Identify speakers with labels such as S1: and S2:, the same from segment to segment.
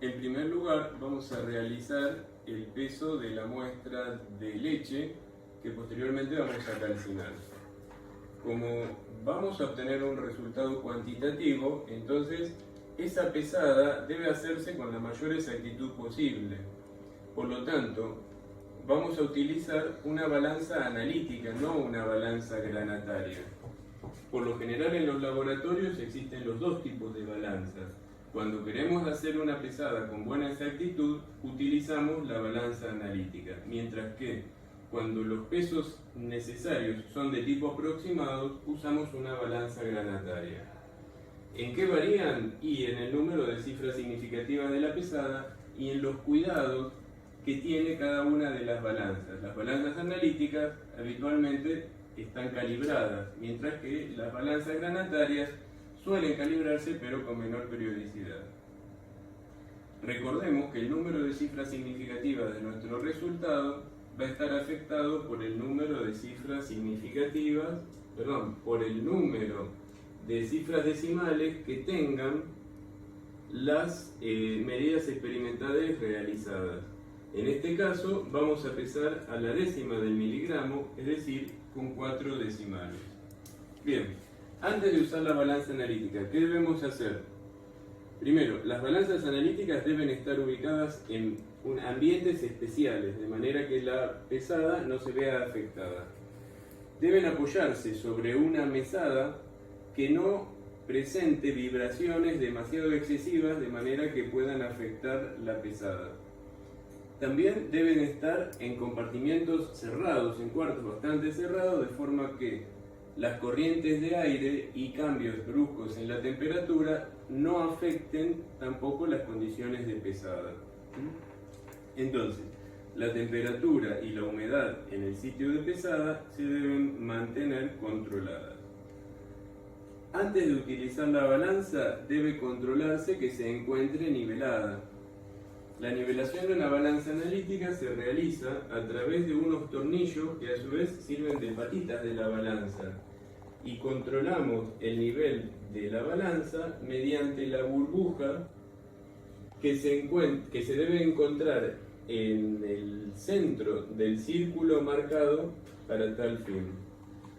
S1: En primer lugar, vamos a realizar el peso de la muestra de leche que posteriormente vamos a calcinar. Como vamos a obtener un resultado cuantitativo, entonces esa pesada debe hacerse con la mayor exactitud posible. Por lo tanto, vamos a utilizar una balanza analítica, no una balanza granataria. Por lo general en los laboratorios existen los dos tipos de balanzas. Cuando queremos hacer una pesada con buena exactitud, utilizamos la balanza analítica, mientras que cuando los pesos necesarios son de tipo aproximado, usamos una balanza granataria. ¿En qué varían? Y en el número de cifras significativas de la pesada y en los cuidados que tiene cada una de las balanzas. Las balanzas analíticas habitualmente están calibradas, mientras que las balanzas granatarias suelen calibrarse pero con menor periodicidad. Recordemos que el número de cifras significativas de nuestro resultado va a estar afectado por el número de cifras significativas, por el número de cifras decimales que tengan las medidas experimentales realizadas. En este caso vamos a pesar a la décima del miligramo, es decir, con 4 decimales. Bien, antes de usar la balanza analítica, ¿qué debemos hacer? Primero, las balanzas analíticas deben estar ubicadas en ambientes especiales, de manera que la pesada no se vea afectada. Deben apoyarse sobre una mesada que no presente vibraciones demasiado excesivas, de manera que puedan afectar la pesada. También deben estar en compartimientos cerrados, en cuartos bastante cerrados, de forma que las corrientes de aire y cambios bruscos en la temperatura no afecten tampoco las condiciones de pesada. Entonces, la temperatura y la humedad en el sitio de pesada se deben mantener controladas. Antes de utilizar la balanza, debe controlarse que se encuentre nivelada. La nivelación de una balanza analítica se realiza a través de unos tornillos que a su vez sirven de patitas de la balanza y controlamos el nivel de la balanza mediante la burbuja que se debe encontrar en el centro del círculo marcado para tal fin.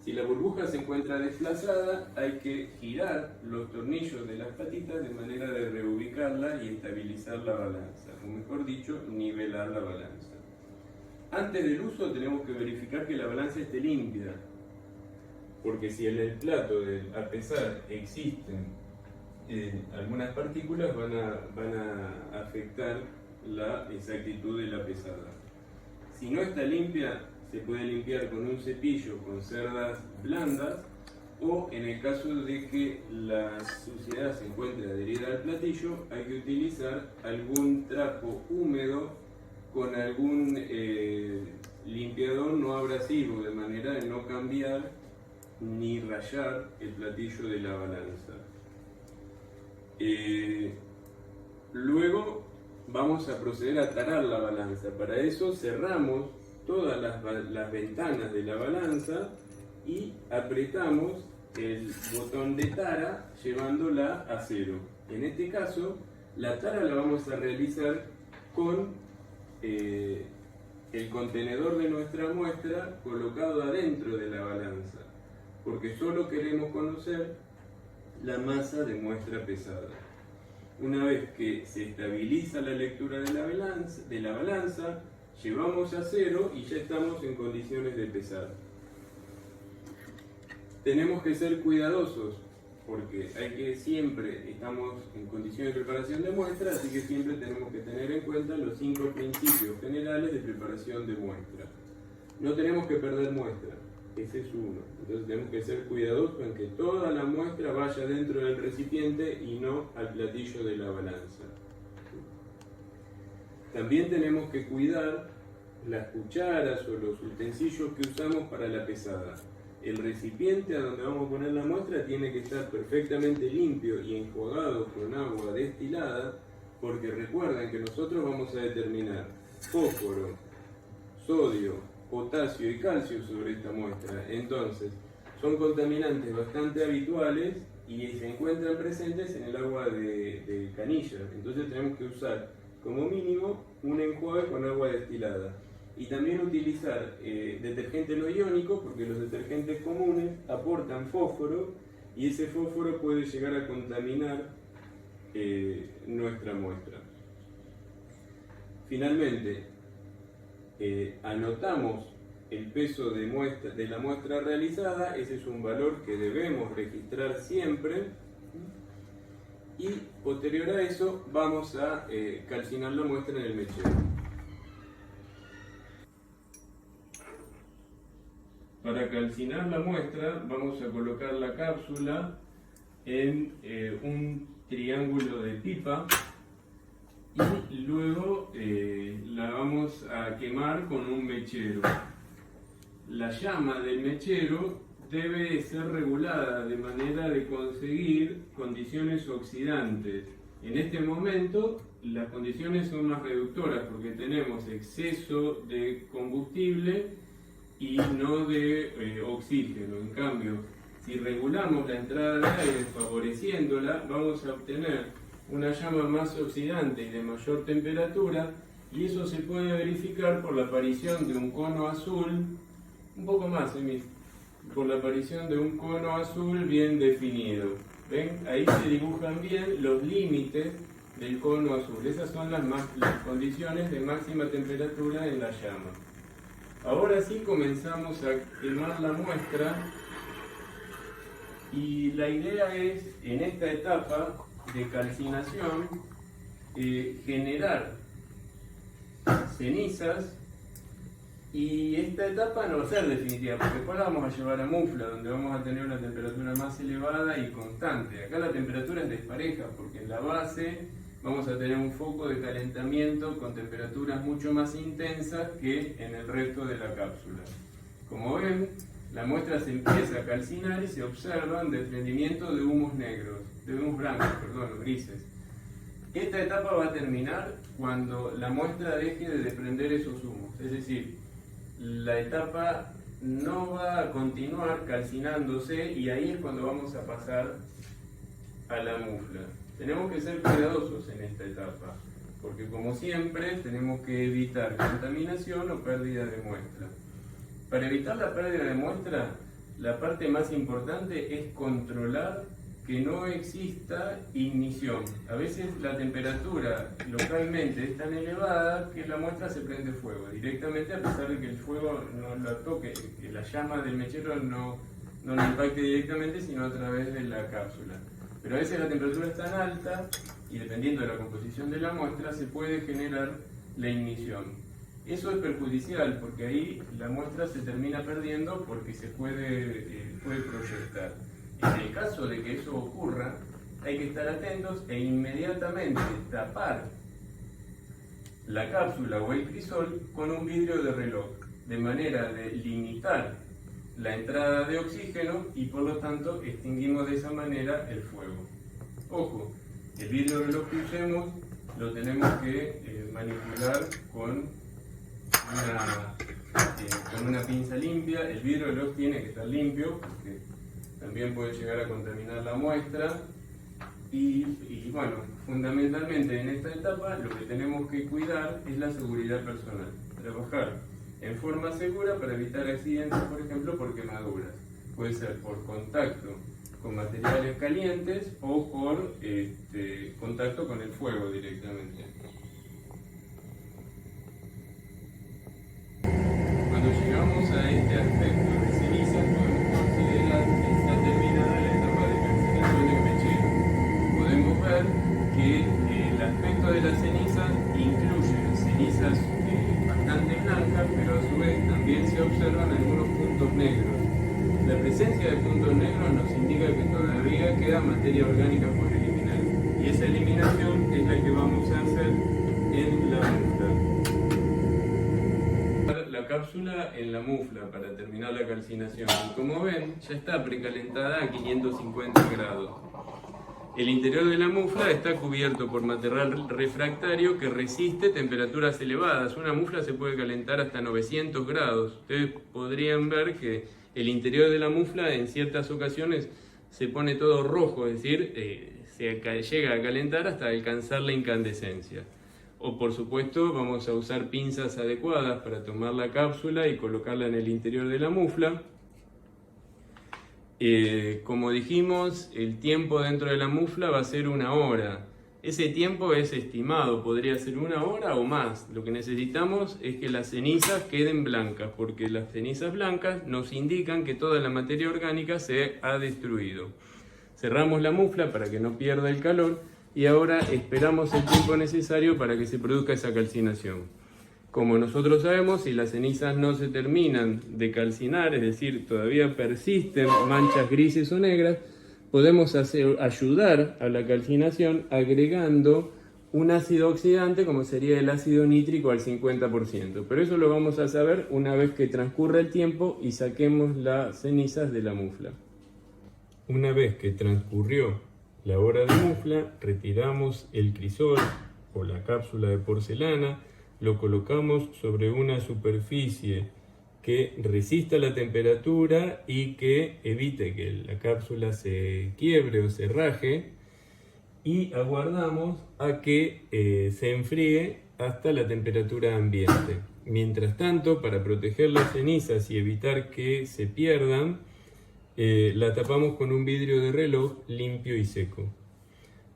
S1: Si la burbuja se encuentra desplazada, hay que girar los tornillos de las patitas de manera de reubicarla y estabilizar la balanza, o mejor dicho, nivelar la balanza. Antes del uso tenemos que verificar que la balanza esté limpia, porque si en el plato a pesar existen algunas partículas, van a afectar la exactitud de la pesada. Si no está limpia, se puede limpiar con un cepillo con cerdas blandas, o en el caso de que la suciedad se encuentre adherida al platillo, hay que utilizar algún trapo húmedo con algún limpiador no abrasivo, de manera de no cambiar ni rayar el platillo de la balanza. Luego vamos a proceder a tarar la balanza. Para eso cerramos todas las ventanas de la balanza y apretamos el botón de tara llevándola a 0. En este caso, la tara la vamos a realizar con el contenedor de nuestra muestra colocado adentro de la balanza, porque solo queremos conocer la masa de muestra pesada. Una vez que se estabiliza la lectura de la balanza, llevamos a 0 y ya estamos en condiciones de pesar. Tenemos que ser cuidadosos porque estamos en condiciones de preparación de muestra, así que siempre tenemos que tener en cuenta los 5 principios generales de preparación de muestra. No tenemos que perder muestra, ese es uno. Entonces tenemos que ser cuidadosos en que toda la muestra vaya dentro del recipiente y no al platillo de la balanza. También tenemos que cuidar las cucharas o los utensilios que usamos para la pesada. El recipiente a donde vamos a poner la muestra tiene que estar perfectamente limpio y enjuagado con agua destilada, porque recuerden que nosotros vamos a determinar fósforo, sodio, potasio y calcio sobre esta muestra. Entonces, son contaminantes bastante habituales y se encuentran presentes en el agua de canilla. Entonces tenemos que usar como mínimo un enjuague con agua destilada. Y también utilizar detergente no iónico, porque los detergentes comunes aportan fósforo y ese fósforo puede llegar a contaminar nuestra muestra. Finalmente, anotamos el peso de la muestra realizada. Ese es un valor que debemos registrar siempre. Y posterior a eso vamos a calcinar la muestra en el mechero. Para calcinar la muestra vamos a colocar la cápsula en un triángulo de pipa y luego la vamos a quemar con un mechero. La llama del mechero debe ser regulada de manera de conseguir condiciones oxidantes. En este momento las condiciones son más reductoras porque tenemos exceso de combustible y no de oxígeno. En cambio, si regulamos la entrada de aire favoreciéndola, vamos a obtener una llama más oxidante y de mayor temperatura, y eso se puede verificar por la aparición de un cono azul, un poco más, por la aparición de un cono azul bien definido. ¿Ven? Ahí se dibujan bien los límites del cono azul. Esas son las condiciones de máxima temperatura en la llama. Ahora sí comenzamos a quemar la muestra y la idea es, en esta etapa de calcinación, generar cenizas, y esta etapa no va a ser definitiva porque después la vamos a llevar a mufla, donde vamos a tener una temperatura más elevada y constante. Acá la temperatura es despareja porque en la base vamos a tener un foco de calentamiento con temperaturas mucho más intensas que en el resto de la cápsula. Como ven, la muestra se empieza a calcinar y se observan desprendimiento de humos negros, de humos blancos, perdón, grises. Esta etapa va a terminar cuando la muestra deje de desprender esos humos, es decir, la etapa no va a continuar calcinándose y ahí es cuando vamos a pasar a la mufla. Tenemos que ser cuidadosos en esta etapa, porque como siempre tenemos que evitar contaminación o pérdida de muestra. Para evitar la pérdida de muestra, la parte más importante es controlar que no exista ignición. A veces la temperatura localmente es tan elevada que la muestra se prende fuego directamente, a pesar de que el fuego no la toque, que la llama del mechero no la impacte directamente, sino a través de la cápsula. Pero a veces la temperatura es tan alta y dependiendo de la composición de la muestra se puede generar la ignición. Eso es perjudicial porque ahí la muestra se termina perdiendo porque se puede proyectar. En el caso de que eso ocurra, hay que estar atentos e inmediatamente tapar la cápsula o el crisol con un vidrio de reloj, de manera de limitar la entrada de oxígeno y por lo tanto extinguimos de esa manera el fuego. Ojo, el vidrio de reloj que usemos lo tenemos que manipular con una pinza limpia. El vidrio de reloj tiene que estar limpio porque también puede llegar a contaminar la muestra y bueno, fundamentalmente en esta etapa lo que tenemos que cuidar es la seguridad personal. Trabajar en forma segura para evitar accidentes, por ejemplo, por quemaduras. Puede ser por contacto con materiales calientes o por contacto con el fuego directamente. Cuando llegamos a este aspecto de cenizas, podemos considerar que está terminada la etapa de calcinación del mechero. Podemos ver que el aspecto de las cenizas incluye cenizas bastante blancas, pero a su vez también se observan algunos puntos negros. La presencia de puntos negros nos indica que todavía queda materia orgánica por eliminar, y esa eliminación es la que vamos a hacer en la mufla. La cápsula en la mufla para terminar la calcinación, y como ven ya está precalentada a 550 grados. El interior de la mufla está cubierto por material refractario que resiste temperaturas elevadas. Una mufla se puede calentar hasta 900 grados. Ustedes podrían ver que el interior de la mufla en ciertas ocasiones se pone todo rojo, es decir, llega a calentar hasta alcanzar la incandescencia. O por supuesto vamos a usar pinzas adecuadas para tomar la cápsula y colocarla en el interior de la mufla. Como dijimos, el tiempo dentro de la mufla va a ser 1 hora. Ese tiempo es estimado, podría ser 1 hora o más. Lo que necesitamos es que las cenizas queden blancas, porque las cenizas blancas nos indican que toda la materia orgánica se ha destruido. Cerramos la mufla para que no pierda el calor y ahora esperamos el tiempo necesario para que se produzca esa calcinación. Como nosotros sabemos, si las cenizas no se terminan de calcinar, es decir, todavía persisten manchas grises o negras, podemos ayudar a la calcinación agregando un ácido oxidante como sería el ácido nítrico al 50%. Pero eso lo vamos a saber una vez que transcurra el tiempo y saquemos las cenizas de la mufla. Una vez que transcurrió la hora de mufla, retiramos el crisol o la cápsula de porcelana, lo colocamos sobre una superficie que resista la temperatura y que evite que la cápsula se quiebre o se raje, y aguardamos a que se enfríe hasta la temperatura ambiente. Mientras tanto, para proteger las cenizas y evitar que se pierdan, la tapamos con un vidrio de reloj limpio y seco.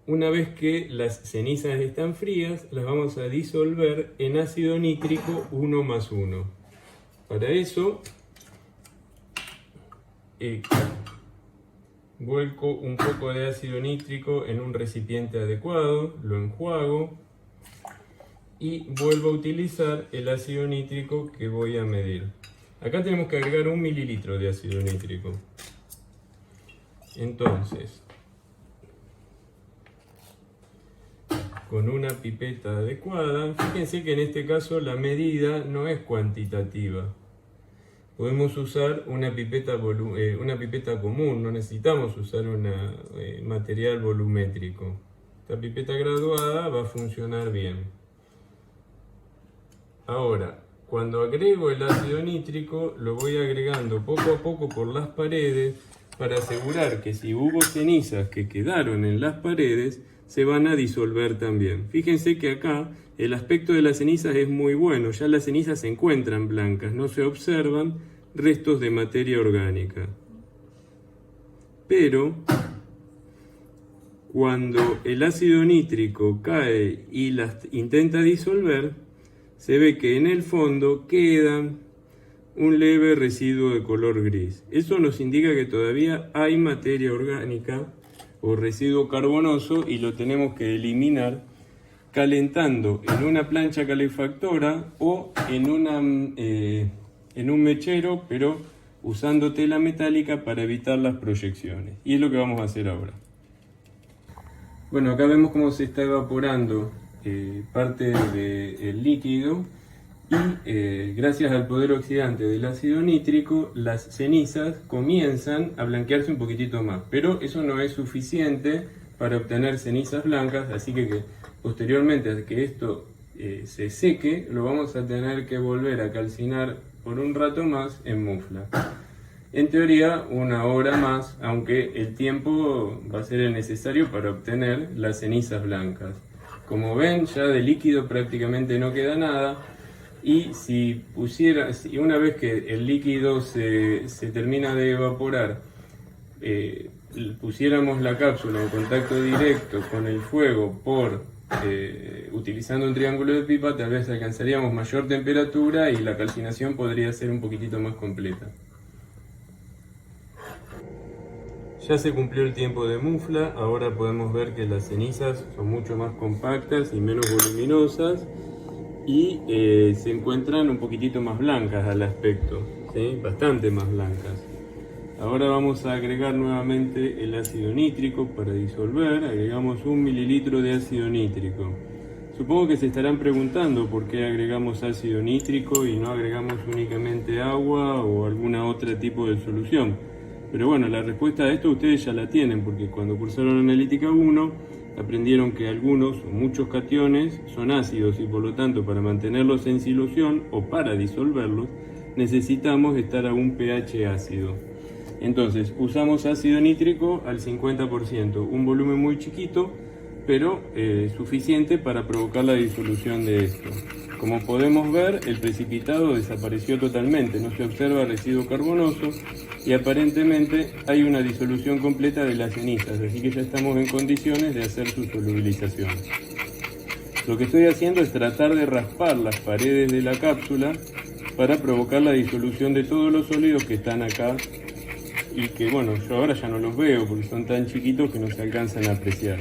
S1: Una vez que las cenizas están frías, las vamos a disolver en ácido nítrico 1+1. Para eso, vuelco un poco de ácido nítrico en un recipiente adecuado, lo enjuago y vuelvo a utilizar el ácido nítrico que voy a medir. Acá tenemos que agregar 1 mililitro de ácido nítrico. Entonces, con una pipeta adecuada, fíjense que en este caso la medida no es cuantitativa. Podemos usar una pipeta común, no necesitamos usar un material volumétrico. Esta pipeta graduada va a funcionar bien. Ahora, cuando agrego el ácido nítrico, lo voy agregando poco a poco por las paredes para asegurar que si hubo cenizas que quedaron en las paredes, se van a disolver también. Fíjense que acá el aspecto de las cenizas es muy bueno, ya las cenizas se encuentran blancas, no se observan restos de materia orgánica. Pero cuando el ácido nítrico cae y las intenta disolver, se ve que en el fondo quedan un leve residuo de color gris. Eso nos indica que todavía hay materia orgánica o residuo carbonoso y lo tenemos que eliminar calentando en una plancha calefactora o en un mechero, pero usando tela metálica para evitar las proyecciones. Y es lo que vamos a hacer ahora. Bueno, acá vemos cómo se está evaporando parte del líquido y gracias al poder oxidante del ácido nítrico, las cenizas comienzan a blanquearse un poquitito más, pero eso no es suficiente para obtener cenizas blancas, así que posteriormente a que esto se seque, lo vamos a tener que volver a calcinar por un rato más en mufla. En teoría 1 hora más, aunque el tiempo va a ser el necesario para obtener las cenizas blancas. Como ven, ya de líquido prácticamente no queda nada. Y si una vez que el líquido se termina de evaporar, pusiéramos la cápsula en contacto directo con el fuego utilizando un triángulo de pipa, tal vez alcanzaríamos mayor temperatura y la calcinación podría ser un poquitito más completa. Ya se cumplió el tiempo de mufla, ahora podemos ver que las cenizas son mucho más compactas y menos voluminosas y se encuentran un poquitito más blancas al aspecto, ¿sí? Bastante más blancas. Ahora vamos a agregar nuevamente el ácido nítrico para disolver. Agregamos 1 mililitro de ácido nítrico. Supongo que se estarán preguntando por qué agregamos ácido nítrico y no agregamos únicamente agua o alguna otra tipo de solución. Pero bueno, la respuesta a esto ustedes ya la tienen, porque cuando cursaron analítica 1 aprendieron que algunos o muchos cationes son ácidos y por lo tanto para mantenerlos en solución o para disolverlos necesitamos estar a un pH ácido. Entonces usamos ácido nítrico al 50%, un volumen muy chiquito, pero suficiente para provocar la disolución de esto. Como podemos ver, el precipitado desapareció totalmente, no se observa residuo carbonoso y aparentemente hay una disolución completa de las cenizas, así que ya estamos en condiciones de hacer su solubilización. Lo que estoy haciendo es tratar de raspar las paredes de la cápsula para provocar la disolución de todos los sólidos que están acá y que, bueno, yo ahora ya no los veo porque son tan chiquitos que no se alcanzan a apreciar.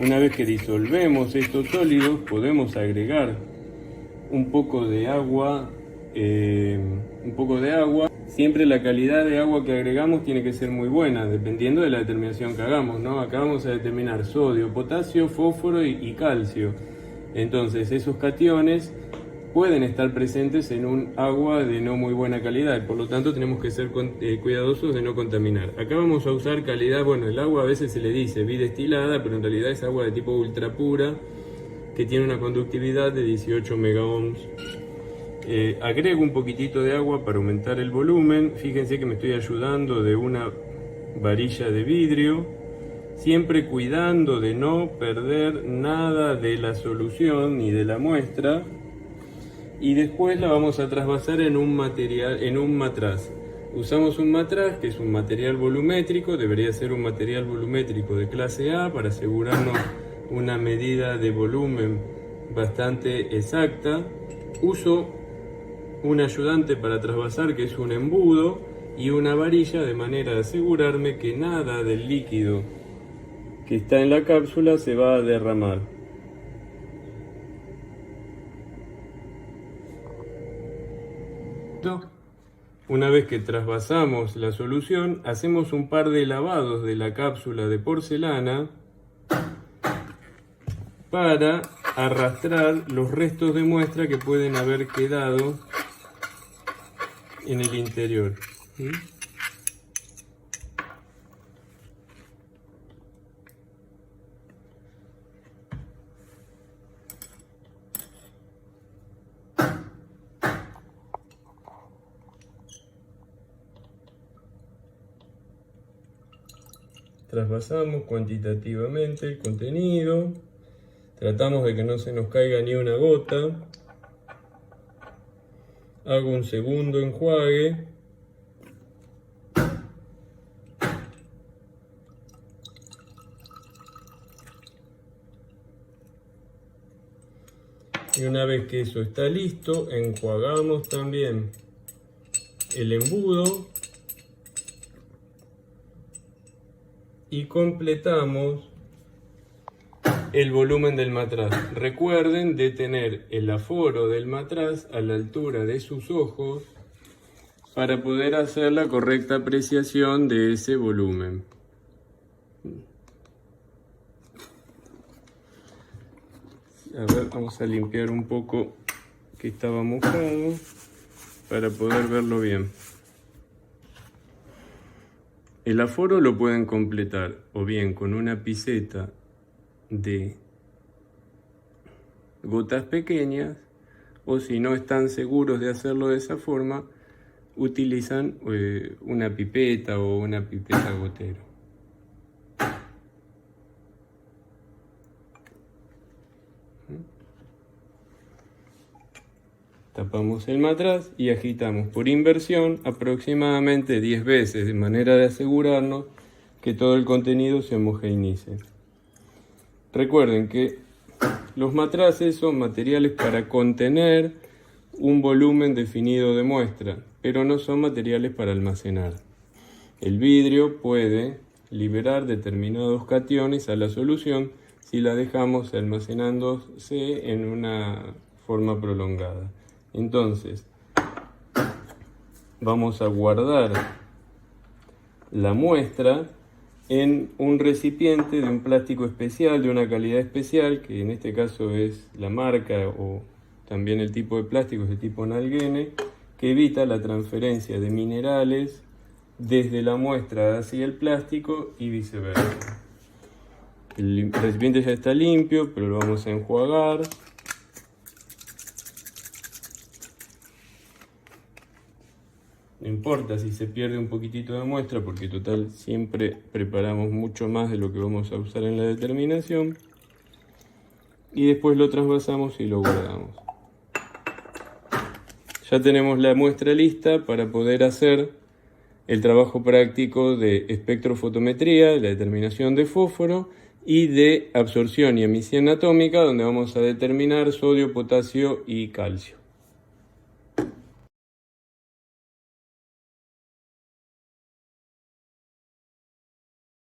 S1: Una vez que disolvemos estos sólidos, podemos agregar un poco de agua. Siempre la calidad de agua que agregamos tiene que ser muy buena, dependiendo de la determinación que hagamos, ¿no? Acá vamos a determinar sodio, potasio, fósforo y calcio. Entonces, esos cationes pueden estar presentes en un agua de no muy buena calidad y por lo tanto tenemos que ser cuidadosos de no contaminar. Acá vamos a usar calidad, bueno, el agua a veces se le dice bidestilada, pero en realidad es agua de tipo ultra pura que tiene una conductividad de 18 megaohms. Agrego un poquitito de agua para aumentar el volumen. Fíjense que me estoy ayudando de una varilla de vidrio, siempre cuidando de no perder nada de la solución ni de la muestra. Y después la vamos a trasvasar en un matraz. Usamos un matraz que es un material volumétrico, debería ser un material volumétrico de clase A para asegurarnos una medida de volumen bastante exacta. Uso un ayudante para trasvasar que es un embudo y una varilla de manera de asegurarme que nada del líquido que está en la cápsula se va a derramar. Una vez que trasvasamos la solución, hacemos un par de lavados de la cápsula de porcelana para arrastrar los restos de muestra que pueden haber quedado en el interior. Trasvasamos cuantitativamente el contenido, tratamos de que no se nos caiga ni una gota. Hago un segundo enjuague. Y una vez que eso está listo, enjuagamos también el embudo y completamos el volumen del matraz. Recuerden de tener el aforo del matraz a la altura de sus ojos para poder hacer la correcta apreciación de ese volumen. A ver, vamos a limpiar un poco que estaba mojado para poder verlo bien. El aforo lo pueden completar o bien con una piseta de gotas pequeñas, o si no están seguros de hacerlo de esa forma, utilizan una pipeta o una pipeta gotero. Tapamos el matraz y agitamos por inversión aproximadamente 10 veces de manera de asegurarnos que todo el contenido se homogeneice. Recuerden que los matraces son materiales para contener un volumen definido de muestra, pero no son materiales para almacenar. El vidrio puede liberar determinados cationes a la solución si la dejamos almacenándose en una forma prolongada. Entonces, vamos a guardar la muestra en un recipiente de un plástico especial, de una calidad especial, que en este caso es la marca o también el tipo de plástico, es de tipo Nalgene, que evita la transferencia de minerales desde la muestra hacia el plástico y viceversa. El recipiente ya está limpio, pero lo vamos a enjuagar. No importa si se pierde un poquitito de muestra, porque total siempre preparamos mucho más de lo que vamos a usar en la determinación. Y después lo trasvasamos y lo guardamos. Ya tenemos la muestra lista para poder hacer el trabajo práctico de espectrofotometría, la determinación de fósforo y de absorción y emisión atómica, donde vamos a determinar sodio, potasio y calcio.